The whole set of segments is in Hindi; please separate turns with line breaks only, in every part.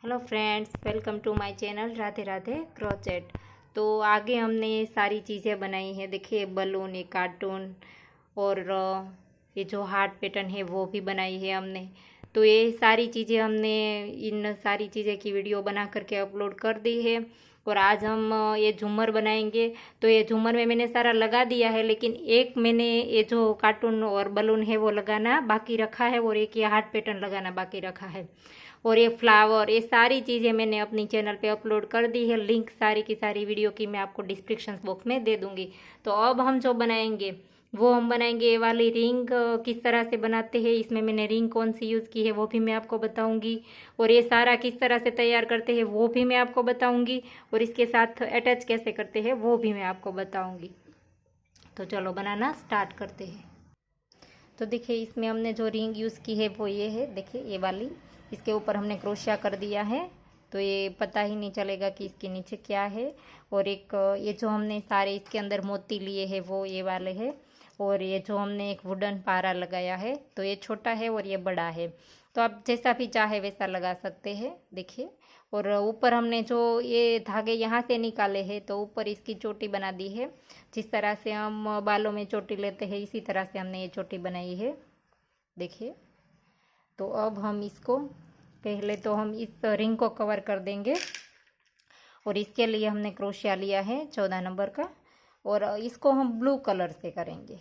Hello friends, welcome to my channel Radhe Radhe crochet. तो आगे हमने ये सारी चीज़ें बनाई हैं। देखिए, बलून, ये कार्टून और ये जो हार्ट पैटर्न है वो भी बनाई है हमने। तो ये सारी चीज़ें हमने इन सारी चीज़ें की वीडियो बना करके अपलोड कर दी है। और आज हम ये झूमर बनाएंगे। तो ये झूमर में मैंने सारा लगा दिया है, लेकिन एक मैंने ये जो कार्टून और बलून है वो लगाना बाकी रखा है, और एक ये हार्ट पैटर्न लगाना बाकी रखा है। और ये फ्लावर, ये सारी चीज़ें मैंने अपनी चैनल पे अपलोड कर दी है। लिंक सारी की सारी वीडियो की मैं आपको डिस्क्रिप्शन बॉक्स में दे दूंगी। तो अब हम जो बनाएंगे वो हम बनाएंगे ये वाली रिंग। किस तरह से बनाते हैं, इसमें मैंने रिंग कौन सी यूज़ की है वो भी मैं आपको बताऊंगी। और ये सारा किस तरह से तैयार करते हैं वो भी मैं आपको बताऊंगी। और इसके साथ अटैच कैसे करते हैं वो भी मैं आपको बताऊंगी। तो चलो बनाना स्टार्ट करते हैं। तो देखिए, इसमें हमने जो रिंग यूज़ की है वो ये है। देखिए, ये वाली, इसके ऊपर हमने क्रोशिया कर दिया है, तो ये पता ही नहीं चलेगा कि इसके नीचे क्या है। और एक ये जो हमने सारे इसके अंदर मोती लिए हैं वो ये वाले हैं। और ये जो हमने एक वुडन पारा लगाया है, तो ये छोटा है और ये बड़ा है। तो आप जैसा भी चाहे वैसा लगा सकते हैं। देखिए, और ऊपर हमने जो ये धागे यहाँ से निकाले हैं, तो ऊपर इसकी चोटी बना दी है। जिस तरह से हम बालों में चोटी लेते हैं, इसी तरह से हमने ये चोटी बनाई है। देखिए, तो अब हम इसको पहले तो हम इस रिंग को कवर कर देंगे। और इसके लिए हमने क्रोशिया लिया है 14 नंबर का, और इसको हम ब्लू कलर से करेंगे।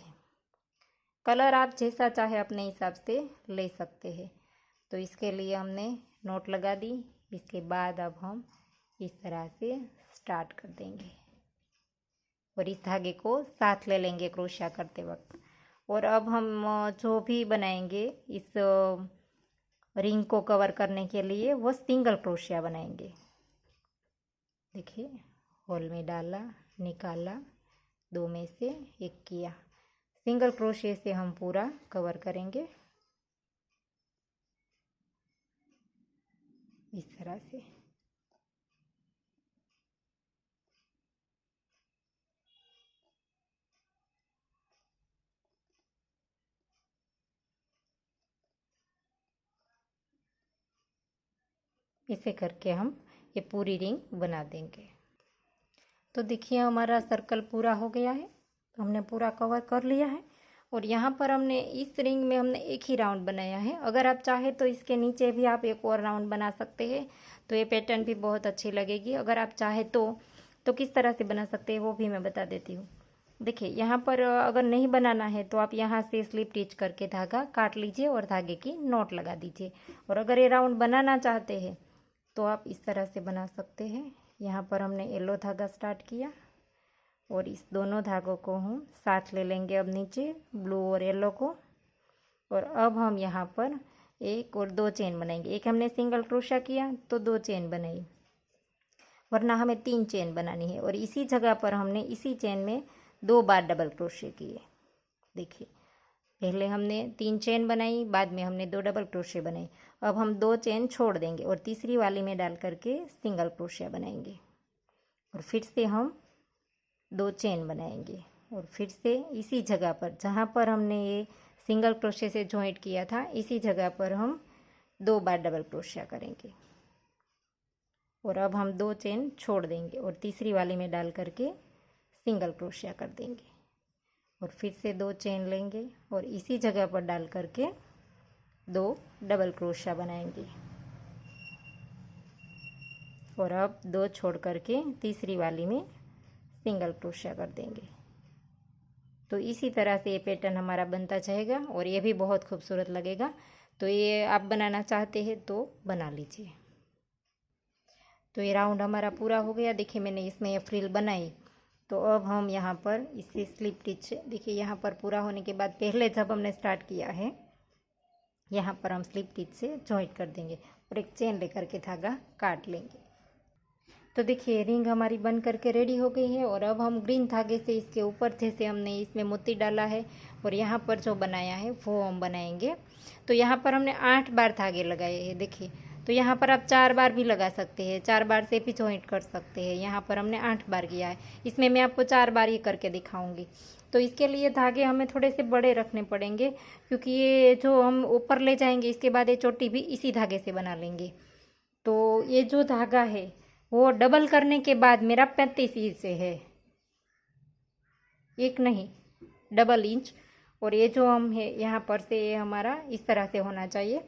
कलर आप जैसा चाहे अपने हिसाब से ले सकते हैं। तो इसके लिए हमने नोट लगा दी। इसके बाद अब हम इस तरह से स्टार्ट कर देंगे और इस धागे को साथ ले लेंगे क्रोशिया करते वक्त। और अब हम जो भी बनाएंगे इस रिंग को कवर करने के लिए, वो सिंगल क्रोशिया बनाएंगे। देखिए, होल में डाला, निकाला, दो में से एक किया। सिंगल क्रोशिया से हम पूरा कवर करेंगे इस तरह से। इसे करके हम ये पूरी रिंग बना देंगे। तो देखिए, हमारा सर्कल पूरा हो गया है। तो हमने पूरा कवर कर लिया है। और यहाँ पर हमने इस रिंग में हमने एक ही राउंड बनाया है। अगर आप चाहे तो इसके नीचे भी आप एक और राउंड बना सकते हैं, तो ये पैटर्न भी बहुत अच्छी लगेगी। अगर आप चाहे तो किस तरह से बना सकते हैं वो भी मैं बता देती हूँ। देखिए, यहाँ पर अगर नहीं बनाना है तो आप यहाँ से स्लिप टिच करके धागा काट लीजिए और धागे की नोट लगा दीजिए। और अगर ये राउंड बनाना चाहते हैं तो आप इस तरह से बना सकते हैं। यहाँ पर हमने येलो धागा स्टार्ट किया, और इस दोनों धागों को हम साथ ले लेंगे अब नीचे, ब्लू और येलो को। और अब हम यहाँ पर एक और दो चेन बनाएंगे। एक हमने सिंगल क्रोशिया किया तो दो चेन बनाई, वरना हमें 3 चेन बनानी है। और इसी जगह पर हमने इसी चेन में 2 बार डबल क्रोशिया किए। देखिए, पहले हमने 3 चेन बनाई, बाद में हमने 2 डबल क्रोशिया बनाई। अब हम 2 चेन छोड़ देंगे और तीसरी वाली में डाल करके सिंगल क्रोशिया बनाएंगे। और फिर से हम 2 चेन बनाएंगे, और फिर से इसी जगह पर जहाँ पर हमने ये सिंगल क्रोशिया से जॉइंट किया था, इसी जगह पर हम 2 बार डबल क्रोशिया करेंगे। और अब हम 2 चेन छोड़ देंगे और तीसरी वाली में डाल करके सिंगल क्रोशिया कर देंगे। और फिर से 2 चेन लेंगे और इसी जगह पर डाल करके 2 डबल क्रोशिया बनाएंगे। और अब 2 छोड़ करके तीसरी वाली में सिंगल क्रोशिया कर देंगे। तो इसी तरह से ये पैटर्न हमारा बनता जाएगा और ये भी बहुत खूबसूरत लगेगा। तो ये आप बनाना चाहते हैं तो बना लीजिए। तो ये राउंड हमारा पूरा हो गया। देखिए, मैंने इसमें फ्रिल बनाई। तो अब हम यहाँ पर इससे स्लिप टिच, देखिए यहाँ पर पूरा होने के बाद पहले जब हमने स्टार्ट किया है, यहाँ पर हम स्लिप टिच से जॉइंट कर देंगे और एक चेन लेकर के धागा काट लेंगे। तो देखिए, रिंग हमारी बन करके रेडी हो गई है। और अब हम ग्रीन धागे से इसके ऊपर जैसे हमने इसमें मोती डाला है और यहाँ पर जो बनाया है वो हम बनाएंगे। तो यहाँ पर हमने 8 बार धागे लगाए हैं। देखिए, तो यहाँ पर आप 4 बार भी लगा सकते हैं, 4 बार से भी जॉइंट कर सकते हैं। यहाँ पर हमने 8 बार किया है। इसमें मैं आपको 4 बार ही करके दिखाऊंगी। तो इसके लिए धागे हमें थोड़े से बड़े रखने पड़ेंगे, क्योंकि ये जो हम ऊपर ले जाएंगे इसके बाद ये चोटी भी इसी धागे से बना लेंगे। तो ये जो धागा है वो डबल करने के बाद मेरा 35 इंच से है, एक नहीं डबल इंच। और ये जो हम है यहाँ पर से ये हमारा इस तरह से होना चाहिए,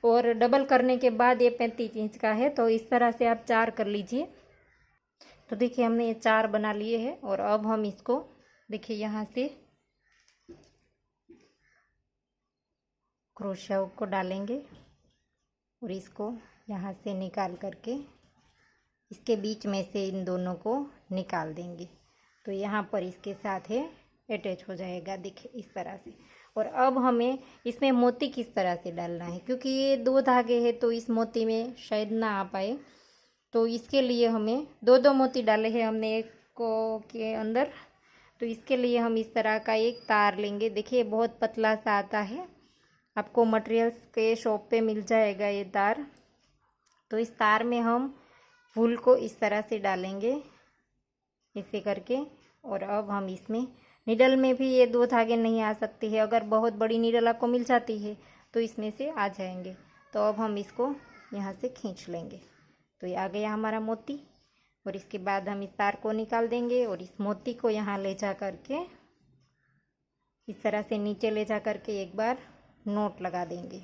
और डबल करने के बाद ये 35 इंच का है। तो इस तरह से आप 4 कर लीजिए। तो देखिए हमने ये 4 बना लिए हैं, और अब हम इसको देखिए यहाँ से क्रोशिया को डालेंगे और इसको यहाँ से निकाल करके इसके बीच में से इन दोनों को निकाल देंगे। तो यहाँ पर इसके साथ है अटैच हो जाएगा, देखिए इस तरह से। और अब हमें इसमें मोती किस तरह से डालना है, क्योंकि ये 2 धागे हैं तो इस मोती में शायद ना आ पाए, तो इसके लिए हमें 2 मोती डाले हैं हमने एक को के अंदर। तो इसके लिए हम इस तरह का एक तार लेंगे, देखिए बहुत पतला सा आता है, आपको मटेरियल्स के शॉप पे मिल जाएगा ये तार। तो इस तार में हम फूल को इस तरह से डालेंगे ऐसे करके। और अब हम इसमें नीडल में भी ये 2 धागे नहीं आ सकते हैं, अगर बहुत बड़ी नीडल आपको मिल जाती है तो इसमें से आ जाएंगे। तो अब हम इसको यहाँ से खींच लेंगे। तो ये आ गया हमारा मोती, और इसके बाद हम इस तार को निकाल देंगे और इस मोती को यहाँ ले जा करके इस तरह से नीचे ले जा करके एक बार नोट लगा देंगे।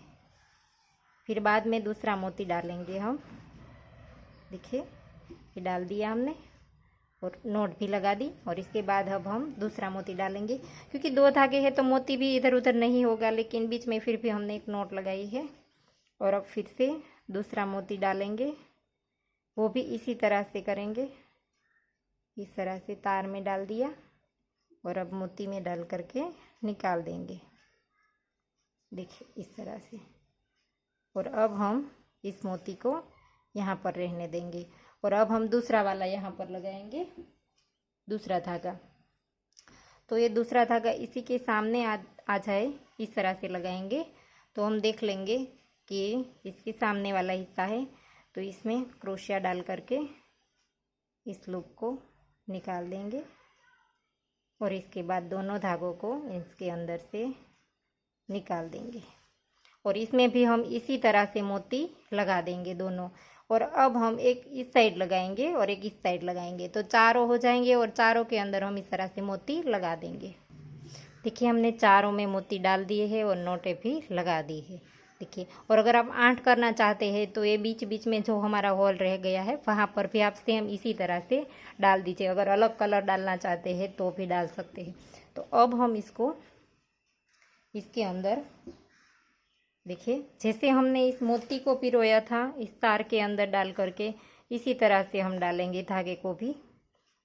फिर बाद में दूसरा मोती डालेंगे हम, देखिए ये डाल दिया हमने और नोट भी लगा दी। और इसके बाद अब हम दूसरा मोती डालेंगे, क्योंकि 2 धागे हैं तो मोती भी इधर उधर नहीं होगा, लेकिन बीच में फिर भी हमने एक नोट लगाई है। और अब फिर से दूसरा मोती डालेंगे, वो भी इसी तरह से करेंगे, इस तरह से तार में डाल दिया और अब मोती में डाल करके निकाल देंगे, देखिए इस तरह से। और अब हम इस मोती को यहाँ पर रहने देंगे, और अब हम दूसरा वाला यहाँ पर लगाएंगे, दूसरा धागा। तो ये दूसरा धागा इसी के सामने आ जाए, इस तरह से लगाएंगे। तो हम देख लेंगे कि इसके सामने वाला हिस्सा है, तो इसमें क्रोशिया डाल करके इस लूप को निकाल देंगे, और इसके बाद दोनों धागों को इसके अंदर से निकाल देंगे। और इसमें भी हम इसी तरह से मोती लगा देंगे दोनों। और अब हम एक इस साइड लगाएंगे और एक इस साइड लगाएंगे, तो चारों हो जाएंगे, और चारों के अंदर हम इस तरह से मोती लगा देंगे। देखिए हमने चारों में मोती डाल दिए हैं और नोटें भी लगा दी है, देखिए। और अगर आप 8 करना चाहते हैं तो ये बीच बीच में जो हमारा होल रह गया है वहाँ पर भी आप सेम इसी तरह से डाल दीजिए। अगर अलग कलर डालना चाहते हैं तो भी डाल सकते हैं। तो अब हम इसको इसके अंदर देखिए, जैसे हमने इस मोती को पिरोया था इस तार के अंदर डाल करके, इसी तरह से हम डालेंगे धागे को भी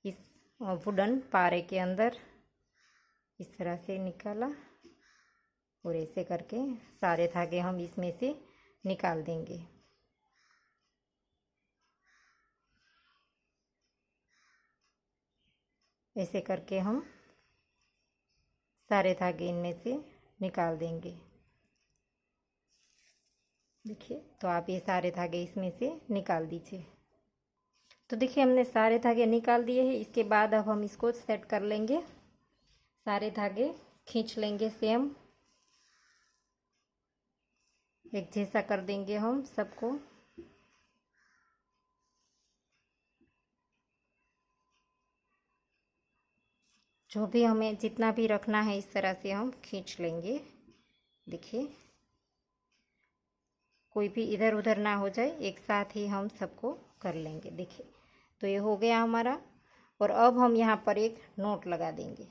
इस वुडन पारे के अंदर। इस तरह से निकाला और ऐसे करके सारे धागे हम इसमें से निकाल देंगे। ऐसे करके हम सारे धागे इनमें से निकाल देंगे, देखिए। तो आप ये सारे धागे इसमें से निकाल दीजिए। तो देखिए हमने सारे धागे निकाल दिए हैं। इसके बाद अब हम इसको सेट कर लेंगे, सारे धागे खींच लेंगे, सेम एक जैसा कर देंगे हम सबको। जो भी हमें जितना भी रखना है इस तरह से हम खींच लेंगे, देखिए कोई भी इधर उधर ना हो जाए, एक साथ ही हम सबको कर लेंगे, देखिए। तो ये हो गया हमारा। और अब हम यहाँ पर एक नोट लगा देंगे।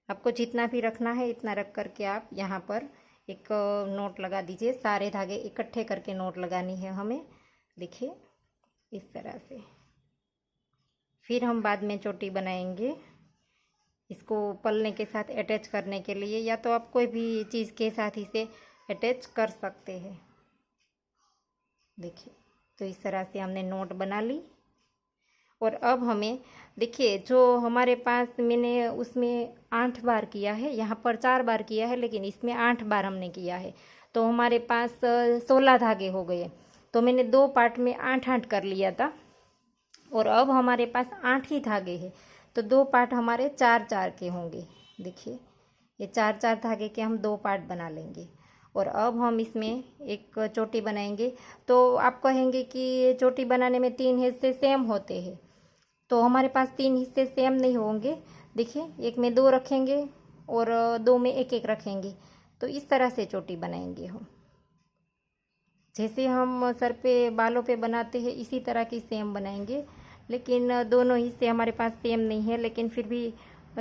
आपको जितना भी रखना है इतना रख करके आप यहाँ पर एक नोट लगा दीजिए। सारे धागे इकट्ठे करके नोट लगानी है हमें, देखिए इस तरह से। फिर हम बाद में चोटी बनाएंगे, इसको पल्ले के साथ अटैच करने के लिए, या तो आप कोई भी चीज़ के साथ इसे अटैच कर सकते हैं, देखिए। तो इस तरह से हमने नोट बना ली। और अब हमें देखिए जो हमारे पास मैंने उसमें 8 बार किया है, यहाँ पर 4 बार किया है, लेकिन इसमें 8 बार हमने किया है, तो हमारे पास 16 धागे हो गए। तो मैंने 2 पार्ट में 8-8 कर लिया था, और अब हमारे पास 8 ही धागे हैं, तो 2 पार्ट हमारे 4-4 के होंगे, देखिए। ये 4-4 धागे के हम 2 पार्ट बना लेंगे। और अब हम इसमें एक चोटी बनाएंगे। तो आप कहेंगे कि ये चोटी बनाने में 3 हिस्से सेम होते हैं, तो हमारे पास 3 हिस्से सेम नहीं होंगे। देखिए, एक में 2 रखेंगे और 2 में एक एक रखेंगे, तो इस तरह से चोटी बनाएंगे हम। जैसे हम सर पे बालों पे बनाते हैं इसी तरह की सेम बनाएंगे, लेकिन दोनों हिस्से हमारे पास सेम नहीं है, लेकिन फिर भी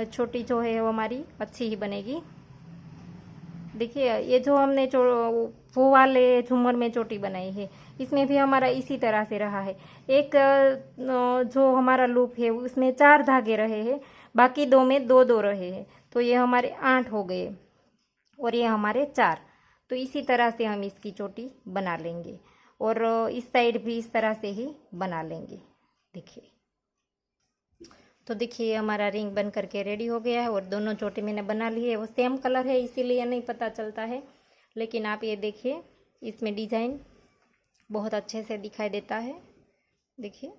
छोटी जो है वो हमारी अच्छी ही बनेगी। देखिए, ये जो हमने वो वाले झूमर में चोटी बनाई है, इसमें भी हमारा इसी तरह से रहा है। एक जो हमारा लूप है उसमें 4 धागे रहे हैं, बाकी 2 में 2 2 रहे हैं, तो ये हमारे 8 हो गए और ये हमारे 4। तो इसी तरह से हम इसकी चोटी बना लेंगे और इस साइड भी इस तरह से ही बना लेंगे। देखिए, तो देखिए हमारा रिंग बन करके रेडी हो गया है और दोनों चोटी मैंने बना ली है। वो सेम कलर है इसीलिए नहीं पता चलता है, लेकिन आप ये देखिए इसमें डिज़ाइन बहुत अच्छे से दिखाई देता है। देखिए,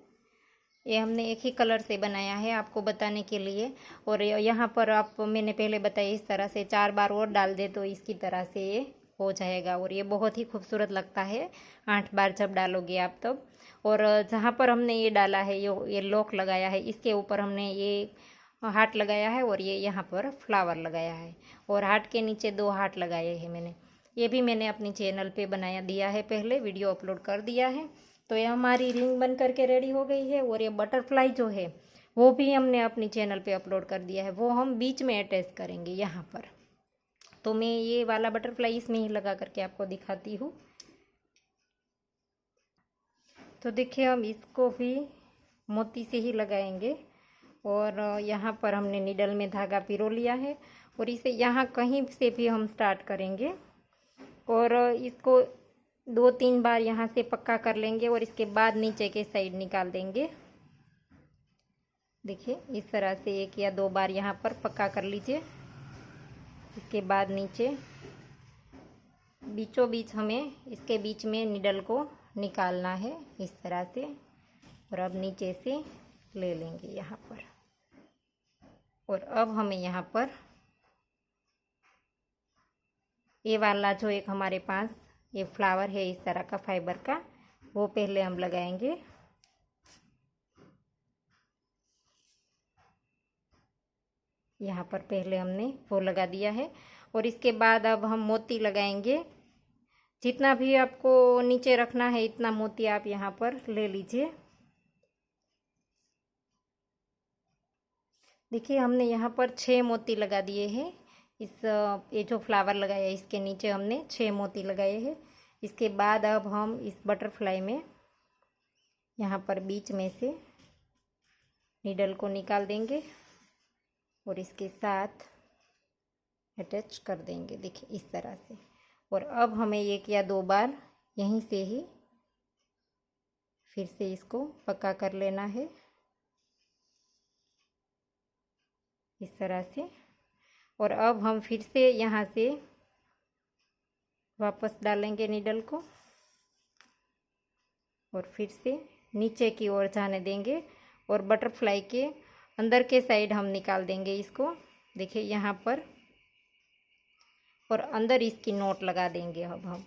ये हमने एक ही कलर से बनाया है आपको बताने के लिए। और यहाँ पर आप मैंने पहले बताया इस तरह से 4 बार और डाल दे तो इसकी तरह से ये हो जाएगा और ये बहुत ही खूबसूरत लगता है 8 बार जब डालोगे आप तब। और जहाँ पर हमने ये डाला है, ये लॉक लगाया है, इसके ऊपर हमने ये हार्ट लगाया है और ये यहाँ पर फ्लावर लगाया है और हार्ट के नीचे 2 हार्ट लगाए हैं मैंने। ये भी मैंने अपनी चैनल पे बनाया दिया है, पहले वीडियो अपलोड कर दिया है। तो ये हमारी रिंग बन करके रेडी हो गई है और ये बटरफ्लाई जो है वो भी हमने अपनी चैनल पे अपलोड कर दिया है, वो हम बीच में अटैच करेंगे यहाँ पर। तो मैं ये वाला बटरफ्लाई इसमें ही लगा करके आपको दिखाती हूँ। तो देखिए, हम इसको भी मोती से ही लगाएंगे और यहाँ पर हमने नीडल में धागा पिरो लिया है और इसे यहाँ कहीं से भी हम स्टार्ट करेंगे और इसको 2-3 बार यहाँ से पक्का कर लेंगे और इसके बाद नीचे के साइड निकाल देंगे। देखिए, इस तरह से 1 या 2 बार यहाँ पर पक्का कर लीजिए। इसके बाद नीचे बीचों बीच हमें इसके बीच में निडल को निकालना है इस तरह से और अब नीचे से ले लेंगे यहाँ पर। और अब हमें यहाँ पर ये वाला जो एक हमारे पास ये फ्लावर है इस तरह का फाइबर का, वो पहले हम लगाएंगे। यहाँ पर पहले हमने वो लगा दिया है और इसके बाद अब हम मोती लगाएंगे। जितना भी आपको नीचे रखना है इतना मोती आप यहाँ पर ले लीजिए। देखिए, हमने यहाँ पर 6 मोती लगा दिए हैं। ये जो फ्लावर लगाया है इसके नीचे हमने 6 मोती लगाए हैं। इसके बाद अब हम इस बटरफ्लाई में यहाँ पर बीच में से नीडल को निकाल देंगे और इसके साथ अटैच कर देंगे। देखिए, इस तरह से। और अब हमें 1 या 2 बार यहीं से ही फिर से इसको पक्का कर लेना है इस तरह से। और अब हम फिर से यहाँ से वापस डालेंगे नीडल को और फिर से नीचे की ओर जाने देंगे और बटरफ्लाई के अंदर के साइड हम निकाल देंगे इसको। देखिए यहाँ पर, और अंदर इसकी नोट लगा देंगे अब हम।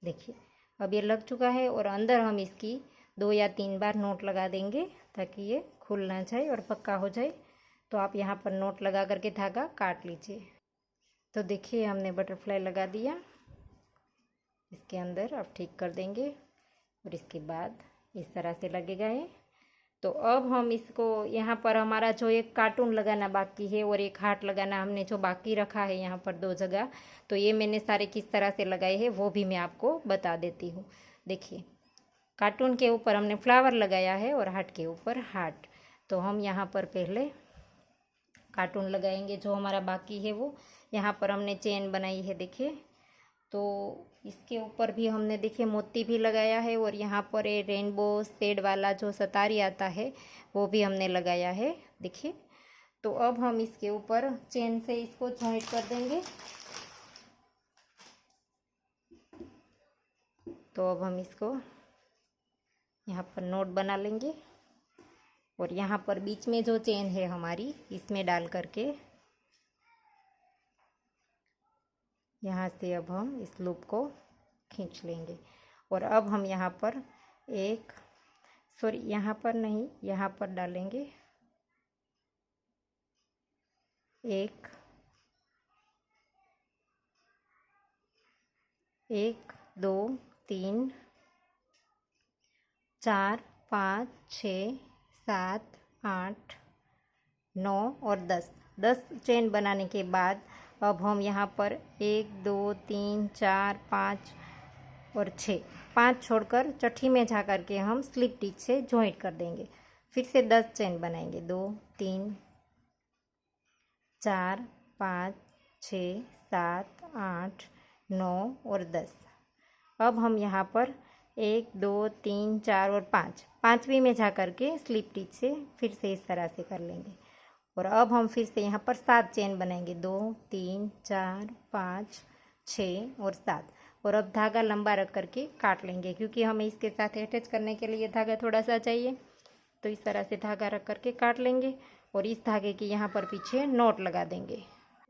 देखिए, अब ये लग चुका है और अंदर हम इसकी 2 या 3 बार नोट लगा देंगे ताकि ये खुल ना जाए और पक्का हो जाए। तो आप यहाँ पर नोट लगा करके धागा काट लीजिए। तो देखिए, हमने बटरफ्लाई लगा दिया इसके अंदर। अब ठीक कर देंगे और इसके बाद इस तरह से लगेगा ये। तो अब हम इसको यहाँ पर हमारा जो एक कार्टून लगाना बाकी है और एक हार्ट लगाना हमने जो बाकी रखा है यहाँ पर 2 जगह, तो ये मैंने सारे किस तरह से लगाए हैं वो भी मैं आपको बता देती हूँ। देखिए, कार्टून के ऊपर हमने फ्लावर लगाया है और हार्ट के ऊपर हार्ट। तो हम यहाँ पर पहले कार्टून लगाएंगे जो हमारा बाकी है वो। यहाँ पर हमने चेन बनाई है देखिए, तो इसके ऊपर भी हमने देखिए मोती भी लगाया है और यहाँ पर ये रेनबो शेड वाला जो सतारी आता है वो भी हमने लगाया है देखिए। तो अब हम इसके ऊपर चेन से इसको जॉइंट कर देंगे। तो अब हम इसको यहाँ पर नोट बना लेंगे और यहाँ पर बीच में जो चेन है हमारी, इसमें डाल करके यहाँ से अब हम इस लूप को खींच लेंगे। और अब हम यहाँ पर यहाँ पर नहीं, यहाँ पर डालेंगे 1 1 2 3 4 5 6 7 8 9 और 10 चेन बनाने के बाद अब हम यहाँ पर 1 2 3 4 5 और 6 5 छोड़कर चट्टी में जा कर के हम स्लिप स्टिच से जॉइंट कर देंगे। फिर से 10 चेन बनाएंगे, 2 3 4 5 6 7 8 9 और 10। अब हम यहाँ पर 1 2 3 4 और 5 5वीं में जा कर के स्लिप स्टिच से फिर से इस तरह से कर लेंगे। और अब हम फिर से यहाँ पर 7 चेन बनाएंगे, 2 3 4 5 6 और 7। और अब धागा लंबा रख करके काट लेंगे, क्योंकि हमें इसके साथ अटैच करने के लिए धागा थोड़ा सा चाहिए। तो इस तरह से धागा रख करके काट लेंगे और इस धागे की यहाँ पर पीछे नोट लगा देंगे।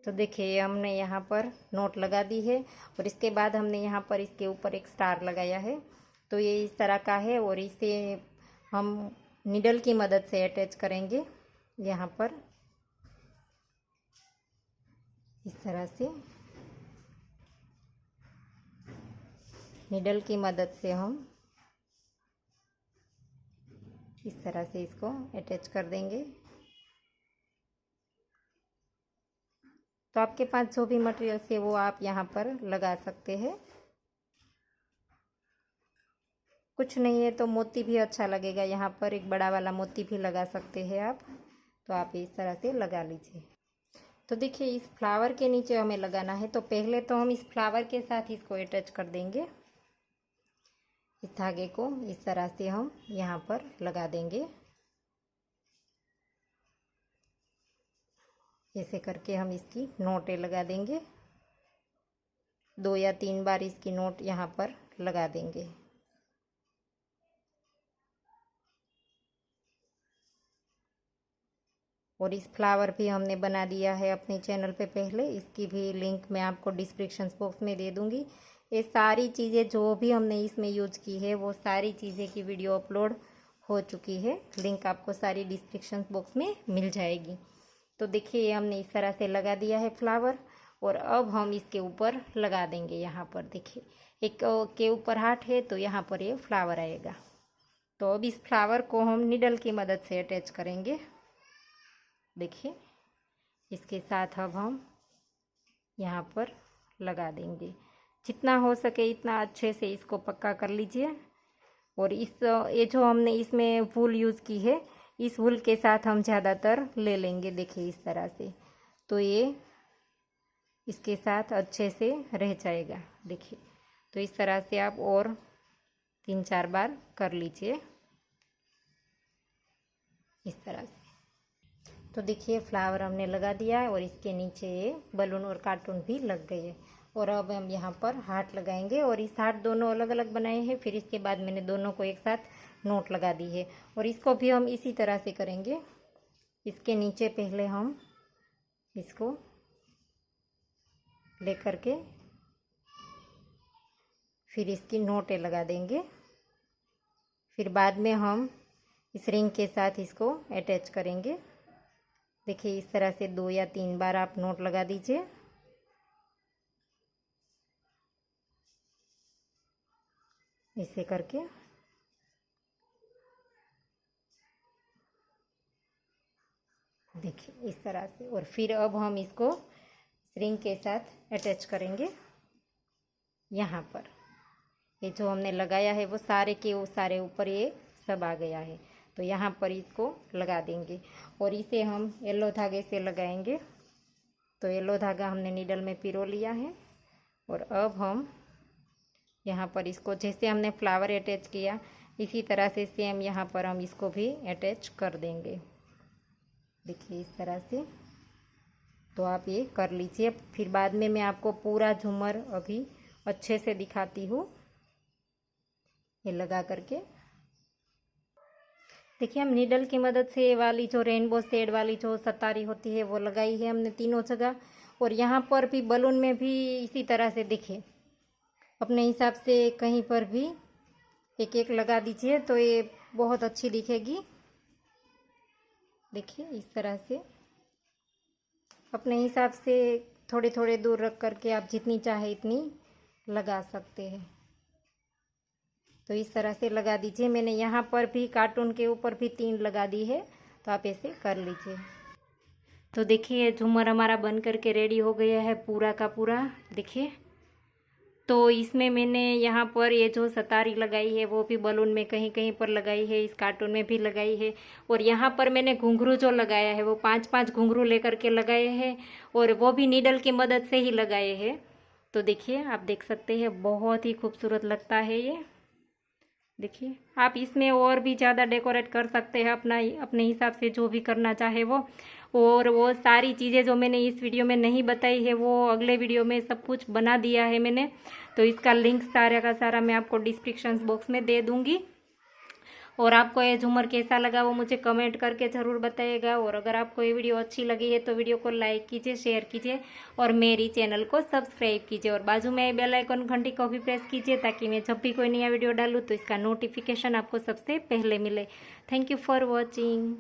तो देखिए हमने यहाँ पर नोट लगा दी है और इसके बाद हमने यहाँ पर इसके ऊपर एक स्टार लगाया है। तो ये इस तरह का है और इसे हम नीडल की मदद से अटैच करेंगे यहाँ पर इस तरह से। नीडल की मदद से हम इस तरह से इसको अटैच कर देंगे। तो आपके पास जो भी मटेरियल है वो आप यहाँ पर लगा सकते हैं। कुछ नहीं है तो मोती भी अच्छा लगेगा, यहाँ पर एक बड़ा वाला मोती भी लगा सकते हैं आप। तो आप इस तरह से लगा लीजिए। तो देखिए इस फ्लावर के नीचे हमें लगाना है, तो पहले तो हम इस फ्लावर के साथ इसको अटैच कर देंगे। इस धागे को इस तरह से हम यहाँ पर लगा देंगे। ऐसे करके हम इसकी नोटें लगा देंगे, 2 या 3 बार इसकी नोट यहाँ पर लगा देंगे। और इस फ्लावर भी हमने बना दिया है अपने चैनल पे पहले, इसकी भी लिंक मैं आपको डिस्क्रिप्शन बॉक्स में दे दूँगी। ये सारी चीज़ें जो भी हमने इसमें यूज की है वो सारी चीज़ें की वीडियो अपलोड हो चुकी है, लिंक आपको सारी डिस्क्रिप्शन बॉक्स में मिल जाएगी। तो देखिए हमने इस तरह से लगा दिया है फ्लावर और अब हम इसके ऊपर लगा देंगे। यहाँ पर देखिए एक के ऊपर हार्ट है तो यहाँ पर ये फ्लावर आएगा। तो अब इस फ्लावर को हम नीडल की मदद से अटैच करेंगे। देखिए इसके साथ अब हम यहाँ पर लगा देंगे। जितना हो सके इतना अच्छे से इसको पक्का कर लीजिए। और ये जो हमने इसमें वूल यूज़ की है, इस वूल के साथ हम ज़्यादातर ले लेंगे। देखिए इस तरह से, तो ये इसके साथ अच्छे से रह जाएगा। देखिए तो इस तरह से आप और 3-4 बार कर लीजिए इस तरह से। तो देखिए फ्लावर हमने लगा दिया है और इसके नीचे ये बलून और कार्टून भी लग गए हैं। और अब हम यहाँ पर हार्ट लगाएंगे और इस हार्ट दोनों अलग अलग बनाए हैं। फिर इसके बाद मैंने दोनों को एक साथ नोट लगा दी है और इसको भी हम इसी तरह से करेंगे। इसके नीचे पहले हम इसको लेकर के फिर इसकी नोटें लगा देंगे। फिर बाद में हम इस रिंग के साथ इसको अटैच करेंगे। देखिए इस तरह से 2 या 3 बार आप नोट लगा दीजिए। इसे करके देखिए इस तरह से। और फिर अब हम इसको रिंग के साथ अटैच करेंगे। यहाँ पर ये जो हमने लगाया है वो सारे के वो सारे ऊपर ये सब आ गया है। तो यहाँ पर इसको लगा देंगे और इसे हम येलो धागे से लगाएंगे। तो येलो धागा हमने नीडल में पिरो लिया है और अब हम यहाँ पर इसको जैसे हमने फ्लावर अटैच किया इसी तरह से सेम यहाँ पर हम इसको भी अटैच कर देंगे। देखिए इस तरह से। तो आप ये कर लीजिए। फिर बाद में मैं आपको पूरा झूमर अभी अच्छे से दिखाती हूँ ये लगा करके। देखिए, हम नीडल की मदद से ये वाली जो रेनबो शेड वाली जो सतारी होती है वो लगाई है हमने तीनों जगह। और यहाँ पर भी बलून में भी इसी तरह से देखिए, अपने हिसाब से कहीं पर भी एक एक लगा दीजिए तो ये बहुत अच्छी दिखेगी। देखिए, इस तरह से अपने हिसाब से थोड़े थोड़े दूर रख करके आप जितनी चाहे इतनी लगा सकते हैं। तो इस तरह से लगा दीजिए। मैंने यहाँ पर भी कार्टून के ऊपर भी 3 लगा दी है, तो आप ऐसे कर लीजिए। तो देखिए, झूमर हमारा बन करके रेडी हो गया है पूरा का पूरा। देखिए, तो इसमें मैंने यहाँ पर ये जो सतारी लगाई है वो भी बलून में कहीं कहीं पर लगाई है, इस कार्टून में भी लगाई है। और यहाँ पर मैंने घुंघरू जो लगाया है वो 5-5 घुंघरू लेकर के लगाए हैं, और वो भी नीडल की मदद से ही लगाए हैं। तो देखिए, आप देख सकते हैं बहुत ही खूबसूरत लगता है ये। देखिए, आप इसमें और भी ज़्यादा डेकोरेट कर सकते हैं अपने हिसाब से, जो भी करना चाहे वो। और वो सारी चीज़ें जो मैंने इस वीडियो में नहीं बताई है वो अगले वीडियो में सब कुछ बना दिया है मैंने। तो इसका लिंक सारा का सारा मैं आपको डिस्क्रिप्शन बॉक्स में दे दूँगी। और आपको ये झूमर कैसा लगा वो मुझे कमेंट करके ज़रूर बताइएगा। और अगर आपको ये वीडियो अच्छी लगी है तो वीडियो को लाइक कीजिए, शेयर कीजिए और मेरी चैनल को सब्सक्राइब कीजिए। और बाजू में बेल आइकन घंटी को भी प्रेस कीजिए, ताकि मैं जब भी कोई नया वीडियो डालूँ तो इसका नोटिफिकेशन आपको सबसे पहले मिले। Thank you for watching.